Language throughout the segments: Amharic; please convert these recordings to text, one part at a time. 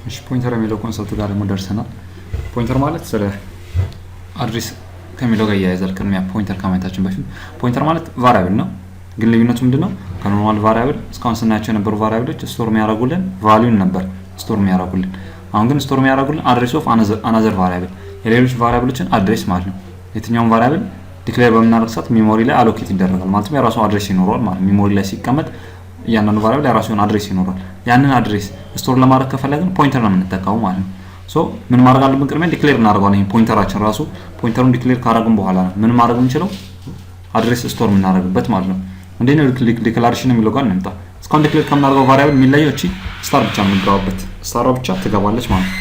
እሺ ፖይንተር የሚለው ኮንሰፕት ጋር ደግሞ ደርሰናል። ፖይንተር ማለት ስለ አድሬስ ከሚለው ጋር ያያዛል። ቅድሚያ ፖይንተር ከማየታችን በፊት ፖይንተር ማለት ቫሪያብል ነው። ግን ልዩነቱ ምንድነው? ከኖርማል ቫሪያብል እስካሁን ስናያቸው የነበሩ ቫሪያብሎች ስቶር የሚያደርጉልን ቫልዩን ነበር ስቶር የሚያደርጉልን። አሁን ግን ስቶር የሚያደርጉልን አድሬስ ኦፍ አናዘር ቫሪያብል የሌሎች ቫሪያብሎችን አድሬስ ማለት ነው። የትኛውን ቫሪያብል ዲክሌር በምናደርግ ሰዓት ሜሞሪ ላይ አሎኬት ይደረጋል ማለት ነው። የራሱ አድሬስ ይኖረዋል ማለት ሜሞሪ ላይ ሲቀመጥ እያንዳንዱ ቫሪያብል የራሱ የሆነ አድሬስ ይኖረዋል። ያንን አድሬስ ስቶር ለማድረግ ከፈለግን ፖይንተር ነው የምንጠቀመው ማለት ነው። ሶ ምን ማድረግ አለብን? ቅድሚያ ዲክሌር እናደርጋለን። ይሄ ፖይንተራችን ራሱ ፖይንተሩን ዲክሌር ካደረግን በኋላ ነው ምን ማድረግ የምንችለው አድሬስ ስቶር የምናደርግበት ማለት ነው። እንዴት ነው ዲክላሬሽን የሚለው ጋር እንምጣ። እስካሁን ዲክሌር ከምናደርገው ቫሪያብል የሚለየው እቺ ስታር ብቻ ነው የምንገባበት። ስታር ብቻ ትገባለች ማለት ነው።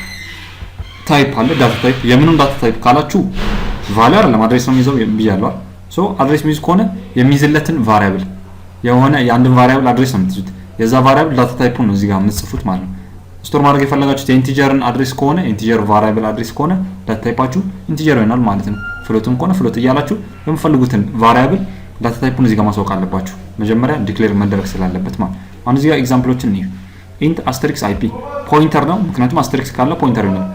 ታይፕ አለ ዳታ ታይፕ። የምኑን ዳታ ታይፕ ካላችሁ ቫልዩ አይደለም አድሬስ ነው የሚይዘው ብያለሁ። ሶ አድሬስ ሚይዝ ከሆነ የሚይዝለትን ቫሪያብል የሆነ የአንድን ቫሪያብል አድሬስ ነው የምትይዙት። የዛ ቫሪያብል ዳታ ታይፑን ነው እዚህ ጋር የምትጽፉት ማለት ነው። ስቶር ማድረግ የፈለጋችሁት የኢንቲጀርን አድሬስ ከሆነ ኢንቲጀር ቫሪያብል አድሬስ ከሆነ ዳታ ታይፓችሁ ኢንቲጀር ይሆናል ማለት ነው። ፍሎትም ከሆነ ፍሎት እያላችሁ የምትፈልጉትን ቫሪያብል ዳታ ታይፑን እዚህ ጋር ማሳወቅ አለባችሁ። መጀመሪያ ዲክሌር መደረግ ስላለበት ማለት ነው። አሁን እዚህ ጋር ኤግዛምፕሎችን እንይ። ኢንት አስተሪክስ አይፒ ፖይንተር ነው፣ ምክንያቱም አስተሪክስ ካለ ፖይንተር ይሆናል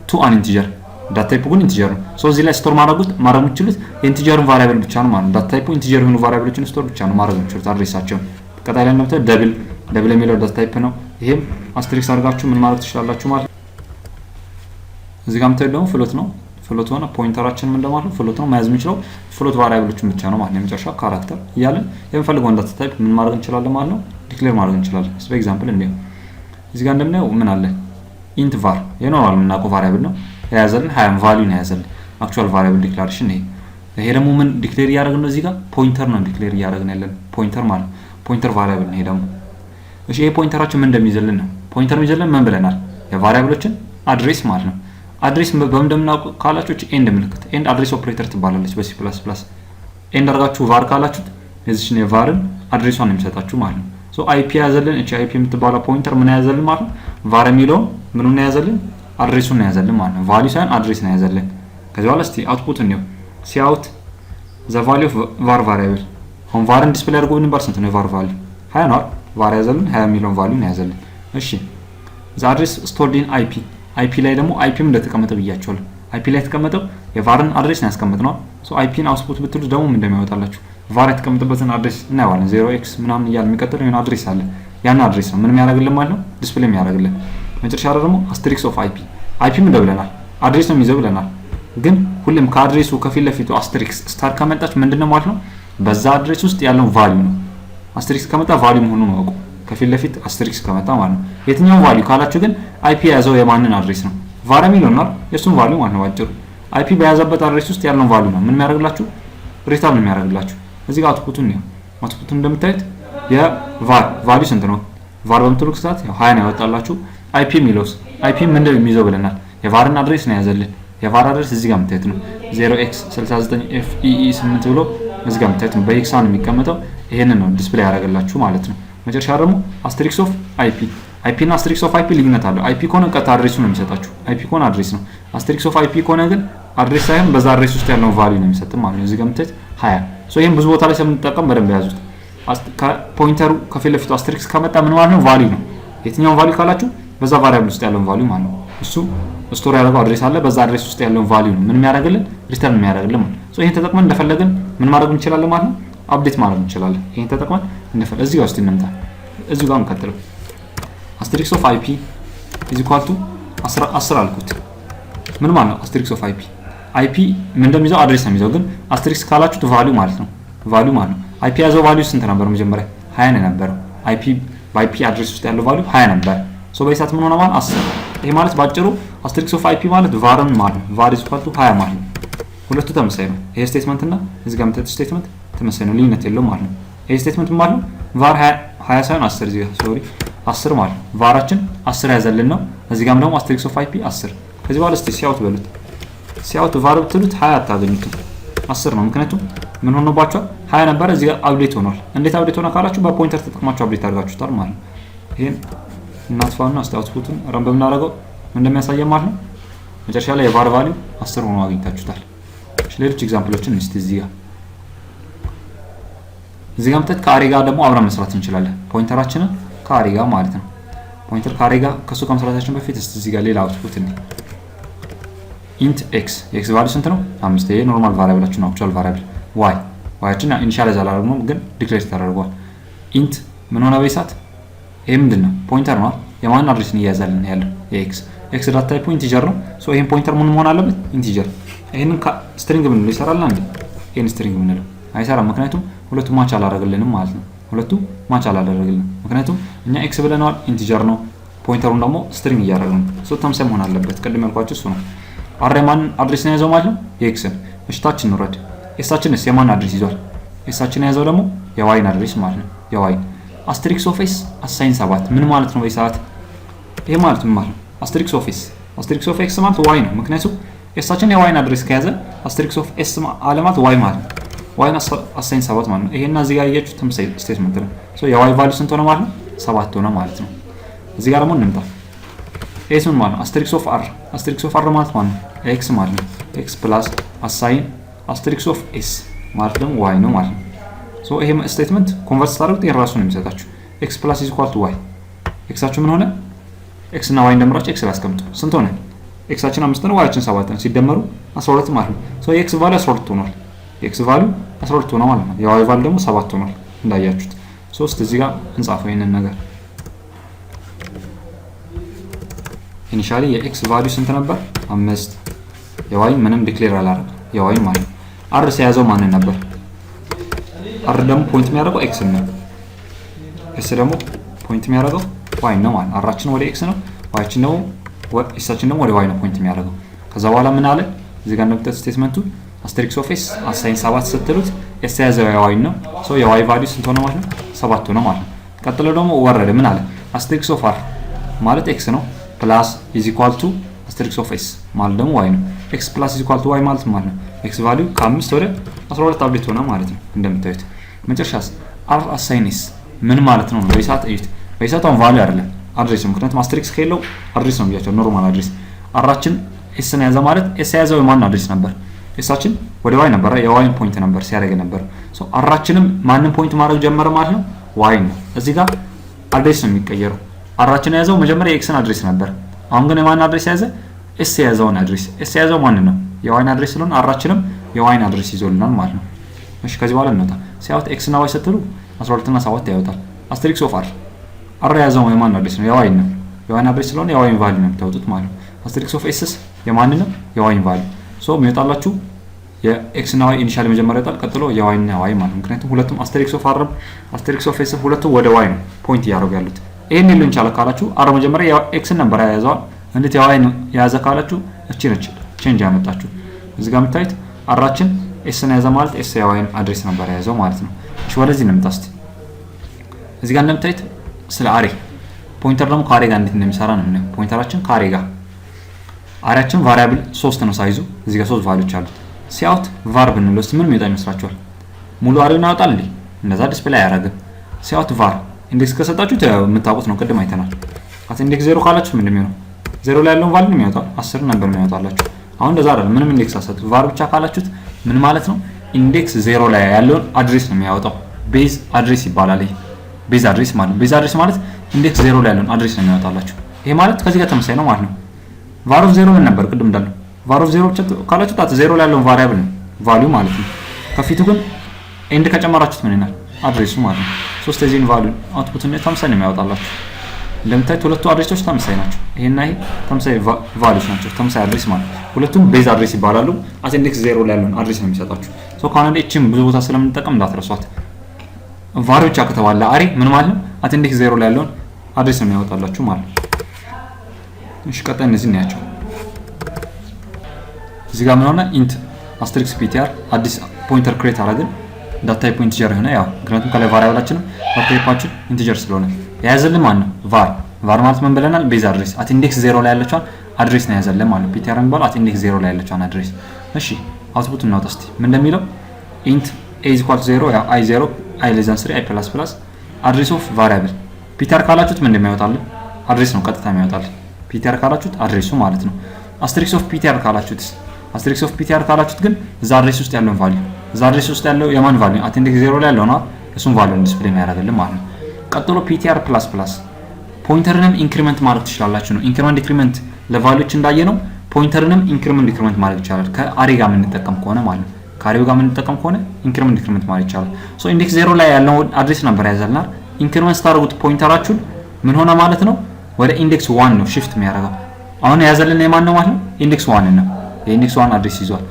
ቱ አን ኢንቲጀር። ዳታ ታይፑ ግን ኢንቲጀር ነው። ሶ እዚህ ላይ ስቶር ማድረግ የምትችሉት የኢንቲጀርን ቫሪያብል ብቻ ነው ማለት ነው። ዳታ ታይፑ ኢንቲጀር የሆኑ ቫሪያብሎችን ስቶር ብቻ ነው ማድረግ የምትችሉት አድሬሳቸውን። ቀጣይ ላይ እንደምታዩት ደብል የሚለው ዳታ ታይፕ ነው። ይሄም አስተሪክስ አድርጋችሁ ምን ማድረግ ትችላላችሁ ማለት ነው። እዚህ ጋር የምታዩት ደግሞ ፍሎት ነው። ፍሎት ሆነ ፖይንተራችን ምን እንደማለት ነው ፍሎት ነው። መያዝ የሚችለው ፍሎት ቫሪያብሎችን ብቻ ነው ማለት ነው። የመጨረሻ ካራክተር እያለን የምንፈልገውን ዳታ ታይፕ ምን ማድረግ እንችላለን ማለት ነው ዲክሌር ማድረግ እንችላለን። ስለ ኤግዛምፕል እንዴ እዚህ ጋር እንደምናየው ምን አለ ኢንት ቫር የኖርማል የምናውቀው ቫሪያብል ነው የያዘልን 20 ቫልዩ ነው የያዘልን አክቹዋል ቫሪያብል ዲክላሬሽን ይሄ ደግሞ ምን ዲክሌር እያደረግን ነው እዚህ ጋር ፖይንተር ነው ዲክሌር እያደረግን ያለን ፖይንተር ማለት ፖይንተር ቫሪያብል ነው ይሄ ደግሞ። እሺ ይሄ ፖይንተራችን ምን እንደሚይዝልን ነው ፖይንተር የሚይዝልን ምን ብለናል የቫሪያብሎችን አድሬስ ማለት ነው። አድሬስ በምን እንደምናውቀው ካላችሁ ኤንድ ምልክት ኤንድ አድሬስ ኦፕሬተር ትባላለች በሲ ፕላስ ፕላስ። ኤንድ አድርጋችሁ ቫር ካላችሁት የዚህን የቫርን አድሬሷን ነው የሚሰጣችሁ ማለት ነው። ሶ አይፒ ያዘልን እቺ አይፒ የምትባለው ፖይንተር ምን ያዘልን ማለት ነው ቫር የሚለውን ምኑን ያዘልን አድሬሱን ነው ያዘልን ማለት ነው። ቫልዩ ሳይሆን አድሬስ ነው ያዘልን። ከዚህ በኋላ እስቲ አውትፑት ነው ሲአውት ዘ ቫልዩ ኦፍ ቫር ቫሪያብል አሁን ቫርን ዲስፕሌይ አድርጎ ምን ባር ስንት ነው የቫር ቫልዩ 20 ነው ቫር ያዘልን 20 የሚለውን ቫልዩ ነው ያዘልን። እሺ ዘ አድሬስ ስቶርድ ኢን አይፒ አይፒ ላይ ደግሞ አይፒም እንደተቀመጠ ብያቸዋለሁ። አይፒ ላይ የተቀመጠው የቫርን አድሬስ ነው ያስቀመጥነው። ሶ አይፒን አውትፑት ብትሉት ደግሞ ምን እንደሚያወጣላችሁ ቫር የተቀመጠበትን አድሬስ እናየዋለን። 0x ምናምን እያለ የሚቀጥለው የሆነ አድሬስ አለ። ያን አድሬስ ነው ምን የሚያደርግልን ማለት ነው ዲስፕሌይ የሚያደርግልን። መጨረሻ ደግሞ አስተሪክስ ኦፍ አይፒ አይፒም እንደብለናል አድሬስ ነው የሚይዘው ብለናል። ግን ሁሌም ከአድሬሱ ከፊት ለፊቱ አስተሪክስ ስታር ከመጣች ምንድነው ማለት ነው በዛ አድሬስ ውስጥ ያለው ቫልዩ ነው። አስተሪክስ ከመጣ ቫልዩ መሆኑን ነው አውቁ ከፊት ለፊት አስተሪክስ ከመጣ ማለት ነው። የትኛው ቫልዩ ካላችሁ ግን አይፒ የያዘው የማንን አድሬስ ነው ቫር የሚለውና የሱን ቫልዩ ማለት ነው። አጭሩ አይፒ በያዘበት አድሬስ ውስጥ ያለውን ቫልዩ ነው ምን የሚያደርግላችሁ ሪተርን ነው የሚያደርግላችሁ። እዚህ ጋር አውትፑቱን ነው አውትፑቱን እንደምታዩት የቫር ቫልዩ ስንት ነው ቫር በምትሉት ሰዓት 20 ነው ያወጣላችሁ። አይፒ የሚለውስ አይፒ ምንድነው የሚይዘው ብለናል የቫርን አድሬስ ነው ያዘልን። የቫር አድሬስ እዚህ ጋር የምታዩት ነው 0x69FEE8 ብሎ እዚህ ጋር የምታዩት ነው በኤክሳን የሚቀመጠው ይሄንን ነው ዲስፕሌይ ያደርግላችሁ ማለት ነው። መጨረሻ ደግሞ አስተሪክስ ኦፍ አይፒ አይፒ እና አስተሪክስ ኦፍ አይፒ ልዩነት አለው። አይፒ ከሆነ ቀጥታ አድሬሱ ነው የሚሰጣችሁ አይፒ ከሆነ አድሬስ ነው። አስተሪክስ ኦፍ አይፒ ከሆነ ግን አድሬስ ሳይሆን በዛ አድሬስ ውስጥ ያለውን ቫልዩ ነው የሚሰጥ ማለት ነው። እዚህ ጋር የምታዩት 20 ሶ ይሄን ብዙ ቦታ ላይ ስለምንጠቀም በደንብ ያዙት። ፖይንተሩ ከፊት ለፊቱ አስተሪክስ ከመጣ ምን ማለት ነው ቫልዩ ነው። የትኛውን ቫልዩ ካላችሁ በዛ ቫሪያብል ውስጥ ያለውን ቫልዩ ማለት ነው። እሱ ስቶር ያደረገው አድሬስ አለ በዛ አድሬስ ውስጥ ያለውን ቫልዩ ነው ምን የሚያደርግልን ሪተርን የሚያደርግልን ማለት ነው። ሶ ይሄን ተጠቅመን እንደፈለግን ምን ማድረግ እንችላለን ማለት ነው አፕዴት ማድረግ እንችላለን። ይሄን ተጠቅመን እንደፈለግን እዚህ ጋር ውስጥ እንምጣ። እዚህ ጋር እንቀጥለው አስተሪክስ ኦፍ አይፒ ኢዝ ኢኳል ቱ 10 አልኩት ምን ማለት ነው አስተሪክስ ኦፍ አይፒ አይፒ ምን እንደሚይዘው አድሬስ ነው የሚይዘው። ግን አስተሪክስ ካላችሁት ቫልዩ ማለት ነው ቫልዩ ማለት ነው። አይፒ ያዘው ቫልዩ ስንት ነበር መጀመሪያ 20 ነው የነበረው። አይፒ በአይፒ አድሬስ ውስጥ ያለው ቫልዩ 20 ነበር። ሶ በይሳት ምን ሆነ ማለት 10። ይሄ ማለት ባጭሩ አስተሪክስ ኦፍ አይፒ ማለት ቫርን ማለት ነው ቫር ኢዝ ኢኳል ቱ 20 ማለት ነው። ሁለቱ ተመሳሳይ ነው። ይሄ ስቴትመንት እና እዚህ ጋር የምታዩት ስቴትመንት ተመሳሳይ ነው ልዩነት የለውም ማለት ነው። ይሄ ስቴትመንት ማለት ነው ቫር 20 ሳይሆን 10 እዚህ ጋር ሶሪ 10 ማለት ነው ቫራችን 10 ያዘልን ነው። እዚህ ጋርም ደግሞ አስተሪክስ ኦፍ አይፒ 10። ከዚህ በኋላ እስቲ ሲአውት በሉት ሲአውት ቫር ብትሉት 20 አታገኙትም 10 ነው። ምክንያቱም ምን ሆኖባችኋል 20 ነበር እዚህ ጋር አፕዴት ሆኗል። እንዴት አፕዴት ሆነ ካላችሁ በፖይንተር ተጠቅማችሁ አፕዴት አድርጋችሁታል ማለት ነው። ይሄን እናጥፋውና እስቲ አውትፑቱን ረን በምናደርገው ምን እንደሚያሳየን ማለት ነው መጨረሻ ላይ የቫር ቫልዩ 10 ሆኖ አግኝታችሁታል። እሺ ሌሎች ኤግዛምፕሎችን እስቲ እዚህ ጋር ምጥት ከአሪ ጋር ደግሞ አብረን መስራት እንችላለን ፖይንተራችንን ከአሪ ጋር ማለት ነው። ፖይንተር ካሬ ጋር ከሱ ከመስራታችን በፊት እዚህ ጋር ሌላ አውትፑት እንዴ int x የx ቫልዩ ስንት ነው 5 ይሄ ኖርማል ቫሪያብላችን ነው አክቹዋል ቫሪያብል y yችን ኢኒሻላይዝ አላደረግነውም ግን ዲክሌር ተደርጓል int ምን ሆነ በይሳት ይሄ ምንድነው ፖይንተር ነው የማን አድሬስን እያያዛልን ያለው የx x ዳታ ታይፑ ኢንቲጀር ነው ሶ ይሄን ፖይንተር ምን መሆን አለበት ኢንቲጀር ይሄንን ስትሪንግ ብንለው ይሰራልና እንዴ ይሄን ስትሪንግ ብንለው አይሰራም ምክንያቱም ሁለቱም ማች አላደረግልንም ማለት ነው ሁለቱም ማች አላደረግልንም ምክንያቱም እኛ x ብለናል ኢንቲጀር ነው ፖይንተሩን ደግሞ ስትሪንግ እያደረግን ነው ሶ ተመሳሳይ መሆን አለበት ቅድም ያልኳችሁ እሱ ነው አሬማን አድሬስ ነው ያዘው ማለት ነው የኤክስን እሽታችን እንውረድ ኤሳችንስ የማን አድሬስ ይዟል ኤሳችን ያዘው ደግሞ የዋይን አድሬስ ማለት ነው የዋይን አስትሪክስ ኦፍ ኤስ አሳይን 7 ምን ማለት ነው በይሳት ይሄ ማለት ምን ማለት ነው አስትሪክስ ኦፍ ኤስ አስትሪክስ ኦፍ ኤክስ ማለት ዋይ ነው ምክንያቱም ኤሳችን የዋይን አድሬስ ከያዘ አስትሪክስ ኦፍ ኤስ አለማት ዋይ ማለት ነው ዋይን አሳይን 7 ማለት ነው ይሄና እዚህ ጋር ያያችሁት ተመሳሳይ ስቴትመንት ነው ሶ የዋይ ቫልዩ ስንት ሆነ ማለት ነው 7 ሆነ ማለት ነው እዚህ ጋር ደግሞ እንምጣ ኤስ ምን ማለት ነው አስትሪክስ ኦፍ አር ማለት ነው ኤክስ ማለት ነው ኤክስ ፕላስ አሳይን አስትሪክስ ኦፍ ኤስ ማለት ደግሞ ዋይ ነው ማለት ነው ሶ ይሄ ስቴትመንት ኮንቨርት ታደርጉት የራሱ ነው የሚሰጣችሁ ኤክስ ፕላስ ኢዝ ኢኳል ቱ ዋይ ኤክሳችሁ ምን ሆነ ኤክስ እና ዋይ እንደምራችሁ ኤክስ ላይ አስቀምጡ ስንት ሆነ ኤክሳችን 5 ነው ዋያችን 7 ነው ሲደመሩ 12 ማለት ነው ሶ የኤክስ ቫልዩ 12 ሆኗል የኤክስ ቫልዩ 12 ሆኗል ማለት ነው የዋይ ቫልዩ ደግሞ 7 ሆኗል እንዳያችሁት ሶስት እዚህ ጋር እንጻፈው ይሄንን ነገር ኢኒሻሊ የኤክስ ቫልዩ ስንት ነበር 5 የዋይ ምንም ዲክሌር አላደረገ የዋይ ማለት አር ሲያዘው ማን ነበር አር ደግሞ ፖይንት የሚያደርገው ኤክስ ነው ኤስ ደግሞ ፖይንት የሚያደርገው ዋይ ነው ማለት አራችን ወደ ኤክስ ነው ዋይችን ነው ኤሳችን ደግሞ ወደ ዋይ ነው ፖይንት የሚያደርገው ከዛ በኋላ ምን አለ እዚህ ጋር እንደምታዩት ስቴትመንቱ አስትሪክስ ኦፍ ኤስ አሳይን 7 ስትሉት ኤስ ያዘው የዋይ ነው ሶ የዋይ ቫልዩ ስንት ሆነ ማለት ነው 7 ሆነ ማለት ነው ቀጥሎ ደግሞ ወረደ ምን አለ አስትሪክስ ኦፍ አር ማለት ኤክስ ነው ፕላስ ኢዝ ኢኳል ቱ አስትሪክስ ኦፍ ኤስ ማለት ደግሞ ዋይ ነው ኤክስ ፕላስ ኢዝ ኢኳል ቱ ዋይ ማለት ማለት ነው ኤክስ ቫልዩ ከ5 ወደ 12 አፕዴት ሆነ ማለት ነው እንደምታዩት መጨረሻስ አር አሳይን ኤስ ምን ማለት ነው በይሳት እዩት በይሳታውን ቫልዩ አይደለም አድሬስ ምክንያቱም አስትሪክስ ከሌለው አድሬስ ነው ብያቸው ኖርማል አድሬስ አራችን ኤስ ነው ያዘ ማለት ኤስ ያዘው የማን አድሬስ ነበር ኤሳችን ወደ ዋይ ነበር የዋይን ፖይንት ነበር ሲያደርግ ነበር ሶ አራችንም ማንን ፖይንት ማድረግ ጀመረ ማለት ነው ዋይ ነው እዚህ ጋር አድሬስ ነው የሚቀየረው አራችን ያዘው መጀመሪያ ኤክስን አድሬስ ነበር አሁን ግን የማን አድሬስ ያዘ ኤስ ያዘውን አድሬስ ኤስ ያዘው ማን ነው የዋይን አድሬስ ስለሆነ አራችንም የዋይን አድሬስ ይዞልናል ማለት ነው እሺ ከዚህ በኋላ እንወጣ ሲያውት ኤክስ እና ዋይ ስትሉ 12 እና 7 ያወጣል አስትሪክስ ኦፍ አር አር ያዘው የማን አድሬስ ነው የዋይን ነው የዋይን አድሬስ ስለሆነ የዋይን ቫልዩ ነው የምታወጡት ማለት ነው አስትሪክስ ኦፍ ኤስስ የማን ነው የዋይን ቫልዩ ሶ የሚወጣላችሁ የኤክስ እና ዋይ ኢኒሻሊ መጀመሪያ ይወጣል ቀጥሎ የዋይ እና ዋይ ማለት ምክንያቱም ሁለቱም አስትሪክስ ኦፍ አር አስትሪክስ ኦፍ ኤስ ሁለቱም ወደ ዋይ ነው ፖይንት እያደረጉ ያሉት ይሄን ሊሆን ይችላል ካላችሁ አር መጀመሪያ ኤክስን ነበር ያያዘው እንዴት የዋይን ያዘ ካላችሁ እቺ ነች ቼንጅ ያመጣችሁ እዚህ ጋር የምታዩት አራችን ኤስን ያዘ ማለት ኤስ የዋይን አድሬስ ነበር ያዘው ማለት ነው እሺ ወደዚህ ነው የምታስት እዚህ ጋር እንደምታዩት ስለ አሬ ፖይንተር ደግሞ ካሬ ጋር እንዴት እንደሚሰራ ነው የምናየው ፖይንተራችን ካሬ ጋር አሬያችን ቫሪያብል 3 ነው ሳይዙ እዚህ ጋር 3 ቫልዩዎች አሉት ሲያውት var ብንለው ምን የሚወጣ ይመስላችኋል ሙሉ አሬውን ያወጣል እንዴ እንደዛ ዲስፕሌይ አያደርግም ሲያውት var ኢንዴክስ ከሰጣችሁት የምታውቁት ነው ቅድም አይተናል አት ኢንዴክስ 0 ካላችሁ ምን እንደሚሆነው 0 ላይ ያለውን ቫልዩ ነው የሚያወጣው 10 ነበር የሚያወጣላችሁ አሁን እንደዛ አይደለም ምንም ኢንዴክስ አሰጡ var ብቻ ካላችሁት ምን ማለት ነው ኢንዴክስ 0 ላይ ያለውን አድሬስ ነው የሚያወጣው ቤዝ አድሬስ ይባላል ይሄ ቤዝ አድሬስ ማለት ኢንዴክስ 0 ላይ ያለውን አድሬስ ነው የሚያወጣላችሁ ይሄ ማለት ከዚህ ጋር ተመሳሳይ ነው ማለት ነው var of 0 ምን ነበር ቅድም እንዳለው var of 0 ብቻ ካላችሁት አት 0 ላይ ያለውን ቫሪያብል ነው ቫልዩ ማለት ነው ከፊቱ ግን ኤንድ ከጨመራችሁት ምን ይሆናል አድሬሱ ማለት ነው ሶስት እዚህን ቫልዩ አውትፑት ነው ተመሳሳይ ነው የሚያወጣላችሁ እንደምታዩት ሁለቱ አድሬሶች ተመሳሳይ ናቸው ይሄና ይሄ ተመሳሳይ ቫልዩስ ናቸው ተመሳሳይ አድሬስ ማለት ሁለቱም ቤዝ አድሬስ ይባላሉ አት ኢንዴክስ 0 ላይ ያለውን አድሬስ ነው የሚሰጣችሁ ሶ ካናዳ እቺም ብዙ ቦታ ስለምንጠቀም እንዳትረሷት var ብቻ ከተባለ አሬ ምን ማለት ነው አት ኢንዴክስ 0 ላይ ያለውን አድሬስ ነው የሚያወጣላችሁ ማለት ነው እሺ ቀጣይ እነዚህ እናያቸው እዚህ ጋር ምን ሆነ ኢንት አስትሪክስ ptr አዲስ ፖይንተር ክሬት አደረግን ዳታ ታይፕ ኢንቲጀር ሆነ ያው ምክንያቱም ከላይ ቫሪያብላችን ዳታ ታይፓችን ኢንቲጀር ስለሆነ ያዘልን ማን ነው var ማለት ምን ብለናል ቤዝ አድሬስ አት ኢንዴክስ 0 ላይ ያለችውን አድሬስ ነው ያዘልን ማለት ptr የሚባለው አት ኢንዴክስ 0 ላይ ያለችውን አድሬስ እሺ አውትፑት እናውጣ እስቲ ምን እንደሚለው int a = 0 ያው i 0 i <3 i++ አድሬስ ኦፍ ቫሪያብል ptr ካላችሁት ምን እንደሚያወጣልን አድሬስ ነው ቀጥታ የሚያወጣልን ptr ካላችሁት አድሬሱ ማለት ነው አስትሪክስ ኦፍ ptr ካላችሁት አስትሪክስ ኦፍ ptr ካላችሁት ግን እዛ አድሬስ ውስጥ ያለውን ቫልዩ እዛ አድሬስ ውስጥ ያለው የማን ቫልዩ አት ኢንዴክስ 0 ላይ ያለው ነው እሱን ቫልዩ ዲስፕሌይ ያደርግልን ማለት ነው ቀጥሎ ptr++ ፖይንተርንም ኢንክሪመንት ማድረግ ትችላላችሁ ነው። ኢንክሪመንት ዲክሪመንት ለቫልዩዎች እንዳየ ነው። ፖይንተርንም ኢንክሪመንት ዲክሪመንት ማድረግ ይቻላል ከአሬ ጋር የምንጠቀም ከሆነ ማለት ነው። ከአሬው ጋር የምንጠቀም ከሆነ ኢንክሪመንት ዲክሪመንት ማድረግ ይቻላል። ሶ ኢንዴክስ 0 ላይ ያለው አድሬስ ነበር ያዘልናል። ኢንክሪመንት ስታደርጉት ፖይንተራችሁን ምን ሆነ ማለት ነው? ወደ ኢንዴክስ 1 ነው ሽፍት የሚያደርገው። አሁን ያዘልን የማን ነው ማለት ነው? ኢንዴክስ 1 ነው። የኢንዴክስ 1 አድሬስ ይዟል።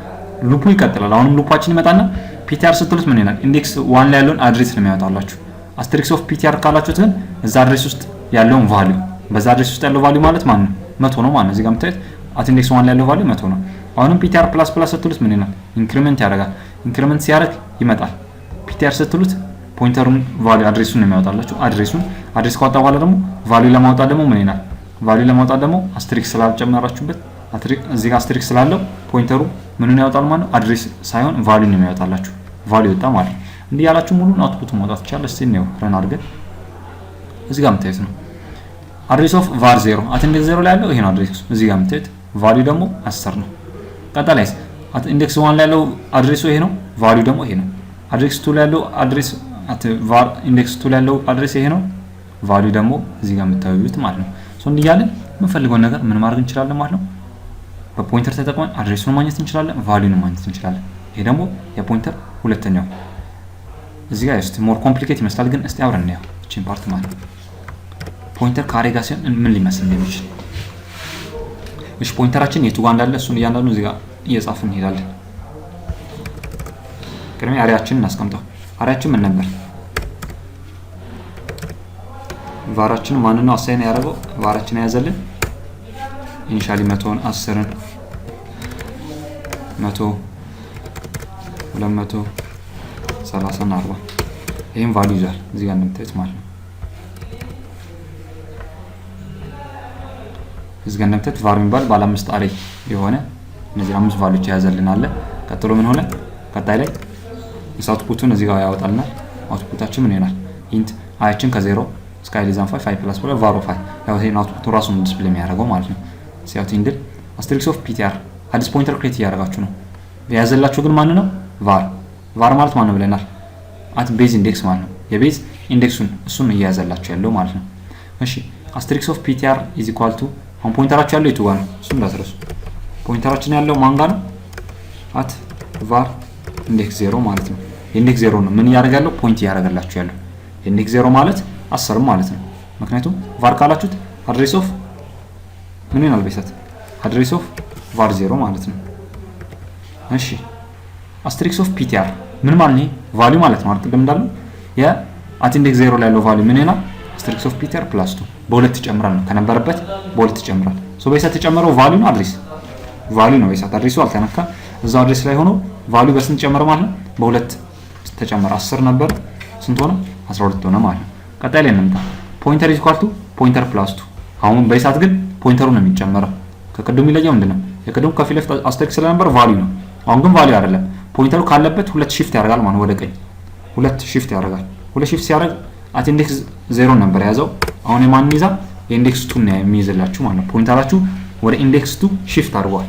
ሉፑ ይቀጥላል። አሁንም ሉፓችን ይመጣና ፒቲአር ስትሉት ምን ይላል? ኢንዴክስ 1 ላይ ያለውን አድሬስ ነው የሚያወጣላችሁ። አስትሪክስ ኦፍ ፒቲአር ካላችሁት ግን እዛ አድሬስ ውስጥ ያለውን ቫልዩ በዛ አድሬስ ውስጥ ያለው ቫልዩ ማለት ማን ነው? 100 ነው ማለት ነው። እዚህ ጋር የምታዩት አት ኢንዴክስ 1 ላይ ያለው ቫልዩ 100 ነው። አሁንም ፒቲአር ፕላስ ፕላስ ስትሉት ምን ይላል? ኢንክሪመንት ያደርጋል። ኢንክሪመንት ሲያደርግ ይመጣል። ፒቲአር ስትሉት ፖይንተሩን ቫልዩ አድሬሱን ነው የሚያወጣላችሁ። አድሬስ ካወጣ በኋላ ደግሞ ቫልዩ ለማውጣት ደግሞ ምን ይላል? ቫልዩ ለማውጣት ደግሞ አስትሪክስ ስላልጨመራችሁበት እዚህ ጋር አስትሪክስ ስላለው ፖይንተሩ ምኑን ያወጣል ማለት ነው? አድሬስ ሳይሆን ቫልዩ ነው የሚያወጣላችሁ። ቫልዩ ወጣ ማለት ነው። እንዲህ ያላችሁ ሙሉን አውትፑት ማውጣት ይቻላል። እስቲ ነው ረን አድርገን እዚህ ጋር የምታዩት ነው አድሬስ ኦፍ var 0 አት ኢንዴክስ 0 ላይ ያለው ይሄ ነው አድሬሱ። እዚህ ጋር የምታዩት ቫልዩ ደግሞ 10 ነው። ቀጣይስ አት ኢንዴክስ 1 ላይ ያለው አድሬሱ ይሄ ነው። ቫልዩ ደግሞ ይሄ ነው። አድሬስ 2 ላይ ያለው አድሬስ አት var ኢንዴክስ 2 ላይ ያለው አድሬስ ይሄ ነው። ቫልዩ ደግሞ እዚህ ጋር የምታዩት ማለት ነው። ሶ እንዲህ ያለን የምንፈልገውን ነገር ምን ማድረግ እንችላለን ማለት ነው። በፖይንተር ተጠቅመን አድሬሱን ማግኘት እንችላለን፣ ቫልዩን ማግኘት እንችላለን። ይሄ ደግሞ የፖይንተር ሁለተኛው። እዚህ ጋር እስቲ ሞር ኮምፕሊኬት ይመስላል፣ ግን እስቲ አብረን እናየው እቺን ፓርት ማለት ነው። ፖይንተር ካሬ ጋር ሲሆን ምን ሊመስል እንደሚችል። እሺ ፖይንተራችን የቱ ጋር እንዳለ እሱን እያንዳንዱ እዚህ ጋር እየጻፍን እንሄዳለን። ቅድሚያ አሬያችንን እናስቀምጠው። አሬያችን ምን ነበር? ቫራችን ማንን ነው አሳይን ያደረገው? ቫራችን ያዘልን ኢኒሻሊ 100ን 10ን 100 200 30 እና 40 ይሄን ቫልዩ ይዟል እዚህ ጋር እንደምታዩት ማለት ነው። እዚህ ጋር እንደምታዩት var የሚባል ባለ 5 አሬ የሆነ እነዚህ 5 ቫልዩዎች ያዘልን አለ። ቀጥሎ ምን ሆነ? ቀጣይ ላይ አውትፑቱን እዚህ ጋር ያወጣልናል። አውትፑታችን ምን ይሆናል? ኢንት አያችን ከ0 እስከ i 5 + var 5 ያው ይሄን አውትፑቱ ራሱን ዲስፕሌይ የሚያደርገው ማለት ነው። ሲያውት ኢንድል አስትሪክስ ኦፍ ፒቲአር አዲስ ፖይንተር ክሬት እያደረጋችሁ ነው። የያዘላችሁ ግን ማን ነው? var ማለት ማን ነው ብለናል? አት ቤዝ ኢንዴክስ ማለት ነው። የቤዝ ኢንዴክሱን እሱን እያያዘላችሁ ያለው ማለት ነው። እሺ አስትሪክስ ኦፍ ፒቲአር ኢዝ ኢኳል ቱ አሁን ፖይንተራችሁ ያለው የቱ ጋር ነው? እሱን እንዳትረሱ። ፖይንተራችን ያለው ማን ጋር ነው? አት var ኢንዴክስ 0 ማለት ነው። ኢንዴክስ 0 ነው ምን ያደርጋለው? ፖይንት ያደርጋላችሁ ያለው ኢንዴክስ 0 ማለት 10 ማለት ነው። ምክንያቱም var ካላችሁት አድሬስ ኦፍ ምን ይሆናል? በሰት አድሬስ ኦፍ var 0 ማለት ነው። እሺ አስትሪክስ ኦፍ ፒቲአር ምን ማለት ነው? ቫልዩ ማለት ነው አይደል? ቅድም እንዳለው የአት ኢንዴክስ 0 ላይ ያለው ቫልዩ ምን ይሆናል? አስትሪክስ ኦፍ ፒቲአር + 2 በሁለት ይጨምራል ነው ከነበረበት በሁለት ይጨምራል። ሶ በሰት ተጨመረው ቫልዩ ነው አድሬስ ቫልዩ ነው። በሰት አድሬሱ አልተነካ እዛው አድሬስ ላይ ሆኖ ቫልዩ በስንት ጨመረ ማለት ነው? በሁለት ተጨመረ። 10 ነበር ስንት ሆነ? 12 ሆነ ማለት ነው። ቀጣይ ላይ እንምጣ። ፖይንተር ኢዝ ኢኳል ቱ ፖይንተር + 2 አሁን በሰት ግን ፖይንተሩ ነው የሚጨመረው። ከቅድሙ የሚለየው ምንድነው? የቅድሙ ከፊት ለፊት አስትሪክስ ስለነበር ቫልዩ ነው። አሁን ግን ቫልዩ አይደለም። ፖይንተሩ ካለበት ሁለት ሺፍት ያደርጋል ማለት ወደ ቀኝ ሁለት ሺፍት ያደርጋል። ሁለት ሺፍት ሲያደርግ አት ኢንዴክስ 0 ነበር ያዘው። አሁን የማን ይዛ? የኢንዴክስ 2 ነው የሚይዝላችሁ ማለት ነው። ፖይንተራችሁ ወደ ኢንዴክስ 2 ሺፍት አድርጓል።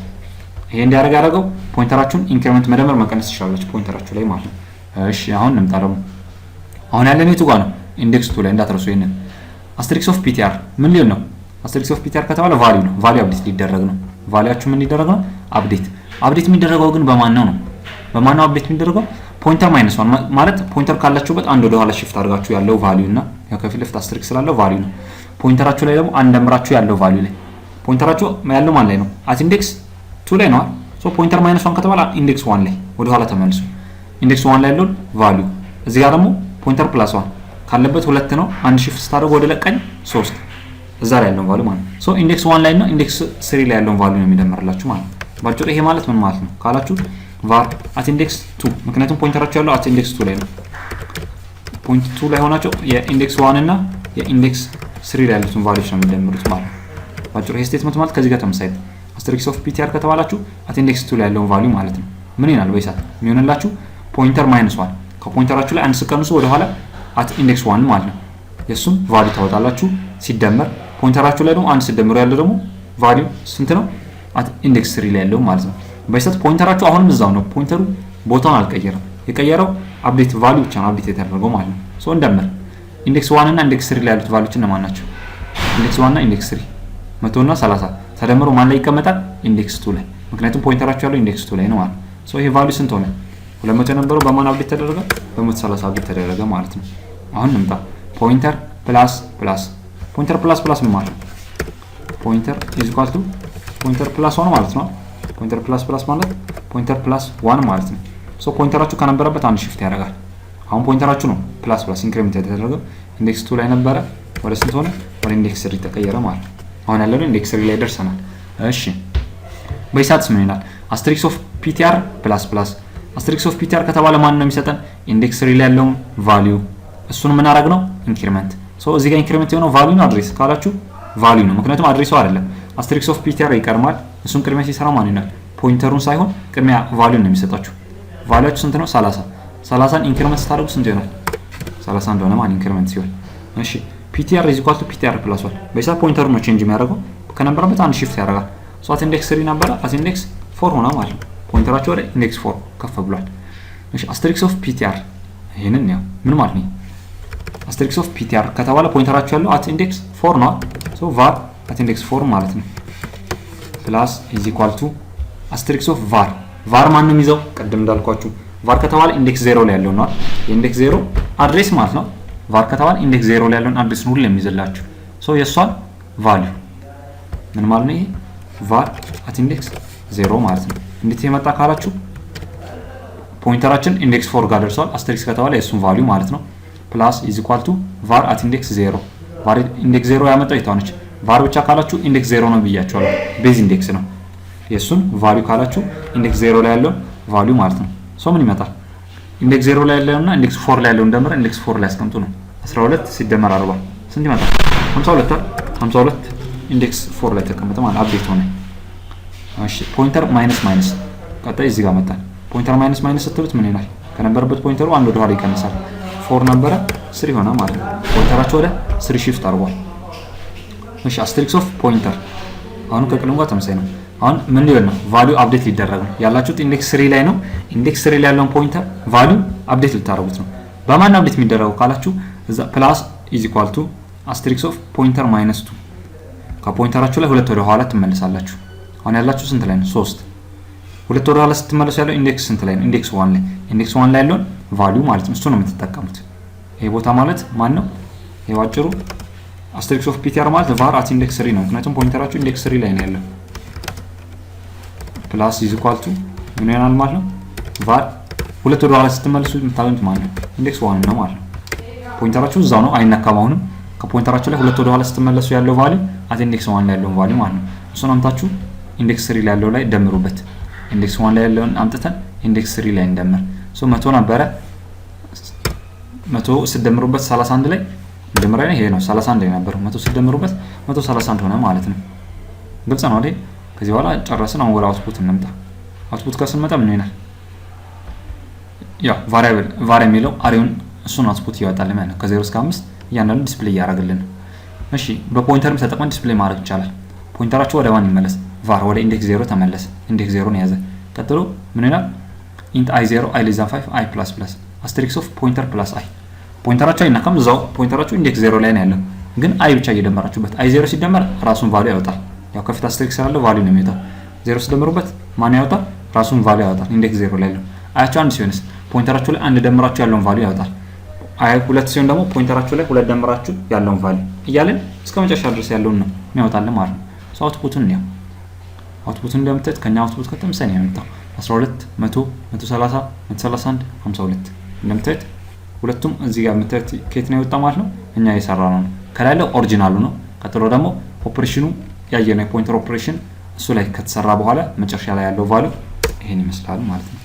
ይሄ እንዲያደርግ ያደረገው ፖይንተራችሁን ኢንክሪመንት መደመር መቀነስ ትችላላችሁ ፖይንተራችሁ ላይ ማለት ነው። እሺ አሁን እንምጣ ደግሞ አሁን ያለን የቱ ጋር ነው? ኢንዴክስ 2 ላይ እንዳትረሱ። ይሄንን አስትሪክስ ኦፍ ፒቲአር ምን ሊሆን ነው? አስትሪክስ ኦፍ ፒቲአር ከተባለ ቫልዩ ነው። ቫልዩ አፕዴት ሊደረግ ነው። ቫልዩአችሁ ምን ሊደረግ ነው? አፕዴት የሚደረገው ግን በማን ነው? በማን ነው አፕዴት የሚደረገው? ፖይንተር -1 ማለት ፖይንተር ካላችሁበት አንድ ወደ ኋላ ሽፍት አድርጋችሁ ያለው ቫልዩ እና ያው ከፊት ለፊት አስትሪክስ ስላለው ቫልዩ ነው። ፖይንተራችሁ ላይ ደግሞ አንደምራችሁ ያለው ቫልዩ ላይ ፖይንተራችሁ ያለው ማን ላይ ነው? አት ኢንዴክስ 2 ላይ ነው። ሶ ፖይንተር -1 ከተባለ ኢንዴክስ 1 ላይ ወደ ኋላ ተመልሱ። ኢንዴክስ 1 ላይ ያለው ቫልዩ እዚህ ጋር ደግሞ ፖይንተር +1 ካለበት 2 ነው። አንድ ሽፍት ስታደርጉ ወደ ለቀኝ 3 እዛ ላይ ያለው ቫልዩ ማለት ነው። ሶ ኢንዴክስ 1 ላይ እና ኢንዴክስ 3 ላይ ያለው ቫልዩ ነው የሚደመርላችሁ ማለት ነው። ባጭሩ ይሄ ማለት ምን ማለት ነው ካላችሁ var at index 2 ምክንያቱም ፖይንተራችሁ ያለው at index 2 ላይ ነው። ፖይንት 2 ላይ ሆናችሁ የኢንዴክስ 1 እና የኢንዴክስ 3 ላይ ያሉትን ቫልዩዎች ነው የሚደምሩት ማለት ነው። ባጭሩ ይሄ ስቴትመንት ማለት ከዚህ ጋር ተመሳሳይ ነው። አስትሪክስ ኦፍ ፒቲአር ከተባላችሁ at index 2 ላይ ያለውን ቫልዩ ማለት ነው። ምን ይላል በይሳት የሚሆንላችሁ? ፖይንተር -1 ከፖይንተራችሁ ላይ አንድ ስቀንሱ ወደ ኋላ at index 1 ማለት ነው። የሱን ቫልዩ ታወጣላችሁ ሲደመር ፖይንተራችሁ ላይ ደግሞ አንድ ሲደመሩ ያለው ደግሞ ቫልዩ ስንት ነው? at index 3 ላይ ያለው ማለት ነው። በሰት ፖይንተራችሁ አሁንም እዛው ነው። ፖይንተሩ ቦታውን አልቀየረም። የቀየረው አፕዴት ቫልዩ ብቻ ነው አፕዴት የተደረገው ማለት ነው። ሶ እንደምር ኢንዴክስ 1 እና ኢንዴክስ 3 ላይ ያሉት ቫልዩዎች እነማን ናቸው? ኢንዴክስ 1 እና ኢንዴክስ 3 100 እና 30 ተደምሮ ማን ላይ ይቀመጣል? ኢንዴክስ 2 ላይ። ምክንያቱም ፖይንተራቸው ያለው ኢንዴክስ 2 ላይ ነው ማለት ነው። ሶ ይሄ ቫልዩ ስንት ሆነ? 200 የነበረው በማን አፕዴት ተደረገ? በ130 አፕዴት ተደረገ ማለት ነው። አሁን እንምጣ። ፖይንተር ፕላስ ፖይንተር ፕላስ ምን ማለት ነው? ፖይንተር ኢዝ ኢኳል ቱ ፖይንተር ፕላስ 1 ማለት ነው። ፖይንተር ፕላስ ማለት ፖይንተር ፕላስ 1 ማለት ነው። ሶ ፖይንተራችሁ ከነበረበት አንድ ሽፍት ያደርጋል። አሁን ፖይንተራችሁ ነው ፕላስ ኢንክሪሜንት የተደረገው ኢንዴክስ 2 ላይ ነበረ፣ ወደ ስንት ሆነ? ወደ ኢንዴክስ 3 ተቀየረ ማለት ነው። አሁን ያለነው ኢንዴክስ 3 ላይ ደርሰናል። እሺ በይሳትስ ምን ይላል? አስትሪክስ ኦፍ ፒቲአር ፕላስ አስትሪክስ ኦፍ ፒቲአር ከተባለ ማን ነው የሚሰጠን? ኢንዴክስ 3 ላይ ያለውን ቫልዩ እሱን ምን አደረግ ነው? ኢንክሪሜንት። ሶ እዚህ ጋር ኢንክሪሜንት የሆነው ቫልዩ ነው አድሬስ ካላችሁ ቫልዩ ነው፣ ምክንያቱም አድሬሱ አይደለም። አስትሪክስ ኦፍ ፒቲአር ይቀርማል። እሱን ቅድሚያ ሲሰራ ማን ይላል? ፖይንተሩን ሳይሆን ቅድሚያ ቫልዩ ነው የሚሰጣችሁ። ቫልዩአችሁ ስንት ነው? 30ን ኢንክሪሜንት ስታደርጉ ስንት ይሆናል? 30 እንደሆነ ማለት ኢንክሪሜንት ሲሆን፣ እሺ ፒቲአር ኢዝ ኢኳል ቱ ፒቲአር ፕላስ 1 በይሳ ፖይንተሩ ነው ቼንጅ የሚያደርገው ከነበረበት አንድ ሽፍት ያደርጋል። ሶ አት ኢንዴክስ 3 ነበረ አት ኢንዴክስ 4 ሆነ ማለት ነው። ፖይንተራቸው ወደ ኢንዴክስ 4 ከፍ ብሏል። እሺ አስትሪክስ ኦፍ ፒቲአር ይሄንን ነው ምን ማለት ነው? አስትሪክስ ኦፍ ፒቲአር ከተባለ ፖይንተራቸው ያለው አት ኢንዴክስ 4 ነው። ሶ ቫር አት ኢንዴክስ 4 ማለት ነው ፕላስ ኢዝ ኢኳል ቱ አስትሪክስ ኦፍ ቫር ማን ነው የሚይዘው? ቅድም እንዳልኳችሁ ቫር ከተባለ ኢንዴክስ 0 ላይ ያለው ነው። የኢንዴክስ 0 አድሬስ ማለት ነው። ቫር ከተባለ ኢንዴክስ 0 ላይ ያለውን አድሬስ ነው ሁሉ የሚይዝላችሁ። ሶ የሷን ቫልዩ ምን ማለት ነው? ይሄ ቫር አት ኢንዴክስ 0 ማለት ነው። እንዴት የመጣ ካላችሁ ፖይንተራችን ኢንዴክስ 4 ጋር ደርሷል። አስትሪክስ ከተባለ የሱን ቫልዩ ማለት ነው ፕላስ ኢዝ ኢኳል ቱ ቫር አት ኢንዴክስ 0 ቫር ኢንዴክስ 0 ያመጣው የታነች ቫር ብቻ ካላችሁ ኢንዴክስ 0 ነው ብያችኋለሁ። ቤዝ ኢንዴክስ ነው። የሱን ቫልዩ ካላችሁ ኢንዴክስ 0 ላይ ያለው ቫልዩ ማለት ነው። ሶ ምን ይመጣል? ኢንዴክስ 0 ላይ ያለውና ኢንዴክስ 4 ላይ ያለውን ደምረን ኢንዴክስ 4 ላይ አስቀምጡ ነው። 12 ሲደመር 40 ስንት ይመጣል? 52 ኢንዴክስ 4 ላይ ተቀመጠ ማለት አፕዴት ሆነ። እሺ ፖይንተር ማይነስ ቀጣይ እዚህ ጋር መጣን። ፖይንተር ማይነስ ስትሉት ምን ይሆናል? ከነበረበት ፖይንተሩ አንድ ወደ ኋላ ይቀንሳል። 4 ነበረ 3 ሆነ ማለት ነው። ፖይንተራቸው ወደ 3 ሽፍት አድርጓል። እሺ አስትሪክስ ኦፍ ፖይንተር አሁን ከቅድሙ ጋር ተመሳሳይ ነው። አሁን ምን ሊሆን ነው? ቫልዩ አፕዴት ሊደረግ ነው። ያላችሁት ኢንዴክስ 3 ላይ ነው። ኢንዴክስ 3 ላይ ያለውን ፖይንተር ቫልዩ አፕዴት ልታደርጉት ነው። በማን አፕዴት የሚደረገው ካላችሁ እዛ ፕላስ ኢዝ ኢኳል ቱ አስትሪክስ ኦፍ ፖይንተር ማይነስ 2 ከፖይንተራችሁ ላይ ሁለት ወደ ኋላ ትመለሳላችሁ። አሁን ያላችሁ ስንት ላይ ነው? 3 ሁለት ወደ ኋላ ስትመለሱ ያለው ኢንዴክስ ስንት ላይ ነው? ኢንዴክስ 1 ላይ። ኢንዴክስ 1 ላይ ያለውን ቫልዩ ማለት ነው። እሱ ነው የምትጠቀሙት። ይሄ ቦታ ማለት ማን ነው? ይሄ አጭሩ አስትሪክስ ኦፍ ፒቲአር ማለት ቫር አት ኢንዴክስ 3 ነው። ምክንያቱም ፖይንተራችሁ ኢንዴክስ 3 ላይ ነው ያለው። ፕላስ ኢዝ ኢኳል ቱ ምን ይሆናል ማለት ነው? ቫር ሁለት ወደ ኋላ ስትመለሱ የምታገኙት ማለት ነው ኢንዴክስ 1 ነው ማለት ነው። ፖይንተራችሁ እዛው ነው አይነካም። አሁንም ከፖይንተራችሁ ላይ ሁለት ወደ ኋላ ስትመለሱ ያለው ቫልዩ አት ኢንዴክስ 1 ላይ ያለውን ቫልዩ ማለት ነው። እሱን አምጣችሁ ኢንዴክስ 3 ላይ ያለው ላይ ደምሩበት። ኢንዴክስ 1 ላይ ያለውን አምጥተን ኢንዴክስ 3 ላይ እንደምር። ሶ 100 ነበረ 100 ሲደምሩበት 31 ላይ መጀመሪያ ላይ ይሄ ነው 31 ላይ ነበር። 100 ሲደምሩበት 131 ሆነ ማለት ነው። ግልጽ ነው አይደል? ከዚህ በኋላ ጨረስን። አሁን ወደ አውትፑት እንምጣ። አውትፑት ጋር ስንመጣ ምን ይሆናል? ያው ቫሪያብል ቫር የሚለው አሬውን እሱን አውትፑት ይወጣል ማለት ነው። ከ0 እስከ 5 እያንዳንዱ ዲስፕሌይ ያደርግልን። እሺ በፖይንተርም ተጠቅመን ዲስፕሌይ ማድረግ ይቻላል። ፖይንተራችሁ ወደ ማን ይመለስ? ቫር ወደ ኢንዴክስ 0 ተመለሰ። ኢንዴክስ 0 ነው ያዘ። ቀጥሎ ምን ይላል? ኢንት i0 i less than 5 i plus plus አስትሪክስ ኦፍ ፖይንተር ፕላስ i ፖይንተራችሁ አይነካም። እዛው ፖይንተራችሁ ኢንዴክስ 0 ላይ ነው ያለው፣ ግን i ብቻ እየደመራችሁበት i0 ሲደመር ራሱን ቫልዩ ያወጣል። ያው ከፊት አስትሪክስ ያለው ቫልዩ ነው የሚወጣው። 0 ሲደመሩበት ማን ያወጣል? ራሱን ቫልዩ ያወጣል። ኢንዴክስ 0 ላይ ያለው አያችሁ አንድ ሲሆንስ ፖይንተራችሁ ላይ አንድ ደምራችሁ ያለውን ቫልዩ ያወጣል። አይ ሁለት ሲሆን ደግሞ ፖይንተራችሁ ላይ ሁለት ደምራችሁ ያለውን ቫልዩ እያለን እስከ መጨረሻ ድረስ ያለውን ነው የሚያወጣልን ማለት ነው። ሶ አውትፑቱን ነው አውትፑቱን እንደምታዩት ከኛ አውትፑት ከተመሳሳይ ነው የሚመጣው 12 100 130 131 52 እንደምታዩት ሁለቱም እዚህ ጋር የምታዩት ከየት ነው የወጣው ማለት ነው? እኛ የሰራነው ነው። ከላይ ያለው ኦሪጂናሉ ነው። ቀጥሎ ደግሞ ኦፕሬሽኑ ያየነው የፖይንተር ኦፕሬሽን እሱ ላይ ከተሰራ በኋላ መጨረሻ ላይ ያለው ቫልዩ ይሄን ይመስላል ማለት ነው።